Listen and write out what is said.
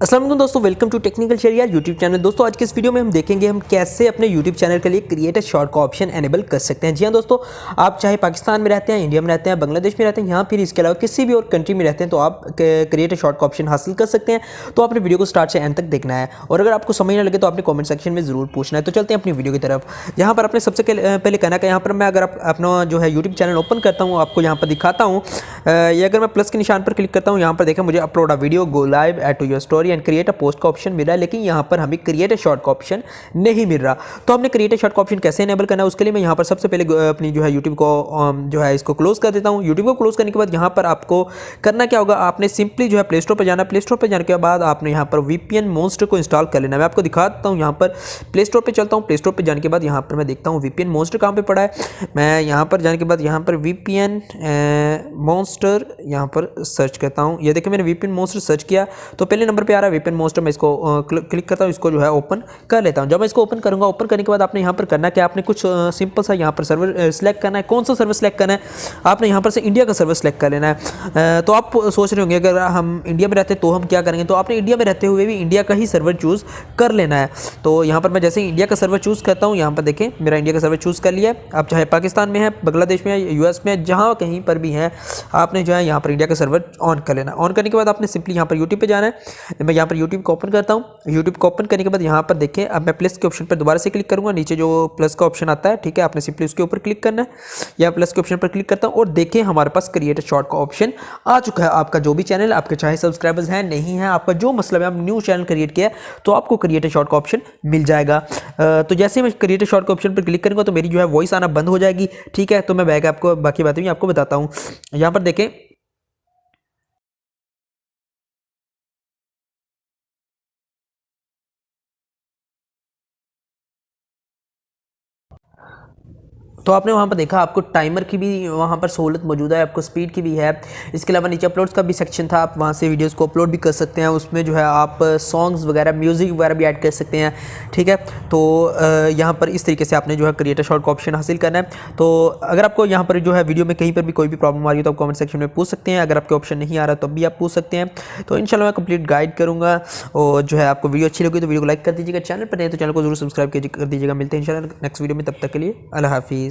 अस्सलाम वालेकुम दोस्तों, welcome to technical Shahriyar YouTube channel. दोस्तों आज के इस वीडियो में हम देखेंगे हम कैसे अपने यूट्यूब चैनल के लिए क्रिएट अ शॉर्ट का ऑप्शन एनेबल कर सकते हैं। जी हाँ दोस्तों, आप चाहे पाकिस्तान में रहते हैं, इंडिया में रहते हैं, बांग्लादेश में रहते हैं, यहाँ फिर इसके अलावा किसी भी और कंट्री में रहते हैं तो आप क्रिएट अ शॉर्ट का ऑप्शन हासिल कर सकते हैं। तो आपने वीडियो को स्टार्ट से एंड तक देखना है और अगर आपको समझ ना लगे तो आपने कॉमेंट सेक्शन में ज़रूर पूछना है। तो चलते हैं अपनी वीडियो की तरफ। यहाँ पर आपने सबसे पहले कहना है, यहाँ पर मैं अगर अपना जो है यूट्यूब चैनल ओपन करता हूँ, आपको यहाँ पर दिखाता हूँ। ये अगर मैं प्लस के निशान पर क्लिक करता हूँ, यहाँ पर देखें मुझे upload a video, go live, add to your story and create a post का ऑप्शन मिल रहा है, लेकिन यहाँ पर हमें क्रिएट अ शॉर्ट का ऑप्शन नहीं मिल रहा। तो हमने क्रिएट अ शॉर्ट का ऑप्शन कैसे एनेबल करना है, उसके लिए मैं यहाँ पर सबसे पहले अपनी जो है यूट्यूब को जो है इसको क्लोज कर देता हूँ। यूट्यूब को क्लोज करने के बाद यहाँ पर आपको करना क्या होगा, आपने सिंपली जो है प्ले स्टोर पर जाना। प्ले स्टोर पर जाने के बाद आपने यहाँ पर वीपीएन मॉन्स्टर को इंस्टॉल कर लेना। मैं आपको दिखाता हूँ, यहाँ पर प्ले स्टोर पर चलता हूँ। प्ले स्टोर पर जाने के बाद यहाँ पर मैं देखता हूँ वीपीएन मॉन्स्टर कहाँ पर पड़ा है। मैं यहाँ पर जाने के बाद यहाँ पर वीपीएन मॉन्स्टर यहाँ पर सर्च करता हूँ। ये देखिए मैंने वीपीएन मॉन्स्टर सर्च किया तो पहले नंबर पे आ रहा है वीपीएन मॉन्स्टर। मैं इसको क्लिक करता हूँ, इसको जो है ओपन कर लेता हूँ। जब मैं इसको ओपन करूँगा, ओपन करने के बाद आपने यहाँ पर करना क्या, आपने कुछ सिंपल सा यहाँ पर सर्वर सेलेक्ट करना है। कौन सा सर्वर सेलेक्ट करना है, आपने यहाँ पर से इंडिया का सर्वर सेलेक्ट कर लेना है। तो आप सोच रहे होंगे अगर हम इंडिया में रहते तो हम क्या करेंगे, तो आपने इंडिया में रहते हुए भी इंडिया का ही सर्वर चूज़ कर लेना है। तो यहाँ पर मैं जैसे ही इंडिया का सर्वर चूज़ करता हूँ, यहाँ पर देखें मेरा इंडिया का सर्वर चूज़ कर लिया है। आप चाहे पाकिस्तान में है, बांग्लादेश में है, यूएस में, जहाँ कहीं पर भी है, आपने जो है यहाँ पर इंडिया का सर्वर ऑन कर लेना। ऑन करने के बाद आपने सिंपली यहाँ पर यूट्यूब पे जाना है। मैं यहाँ पर यूट्यूब को ओपन करता हूँ। यूट्यूब को ओपन करने के बाद यहाँ पर देखें, अब मैं प्लस के ऑप्शन पर दोबारा से क्लिक करूँगा। नीचे जो प्लस का ऑप्शन आता है, ठीक है, आपने सिंपली उसके ऊपर क्लिक करना है। या प्लस के ऑप्शन पर क्लिक करता हूँ और देखें हमारे पास क्रिएट अ शॉर्ट का ऑप्शन आ चुका है। आपका जो भी चैनल, आपके चाहे सब्सक्राइबर्स हैं नहीं है, आपका जो मतलब है, आप न्यू चैनल क्रिएट किया तो आपको क्रिएट अ शॉर्ट का ऑप्शन मिल जाएगा। तो जैसे ही मैं क्रिएट अ शॉर्ट का ऑप्शन पर क्लिक करूँगा तो मेरी जो है वॉइस आना बंद हो जाएगी, ठीक है। तो मैं बैक आपको बाकी बातें भी आपको बताता हूँ। यहाँ पर देखें तो आपने वहाँ पर देखा आपको टाइमर की भी वहाँ पर सहूलत मौजूद है, आपको स्पीड की भी है। इसके अलावा नीचे अपलोड्स का भी सेक्शन था, आप वहाँ से वीडियोस को अपलोड भी कर सकते हैं। उसमें जो है आप सॉन्ग्स वगैरह, म्यूज़िक वगैरह भी ऐड कर सकते हैं, ठीक है। तो यहाँ पर इस तरीके से आपने जो है क्रिएट अ शॉर्ट का ऑप्शन हासिल करना है। तो अगर आपको यहाँ पर जो है वीडियो में कहीं पर भी कोई भी प्रॉब्लम आ रही है तो आप कमेंट सेक्शन में पूछ सकते हैं। अगर आपके ऑप्शन नहीं आ रहा तो भी आप पूछ सकते हैं। तो इंशाल्लाह मैं कंप्लीट गाइड करूँगा। और जो है आपको वीडियो अच्छी लगी तो वीडियो को लाइक कर दीजिएगा, चैनल पर नहीं तो चैनल को जरूर सब्सक्राइब कर दीजिएगा। मिलते हैं इंशाल्लाह नेक्स्ट वीडियो में, तब तक के लिए अल्लाह हाफिज़।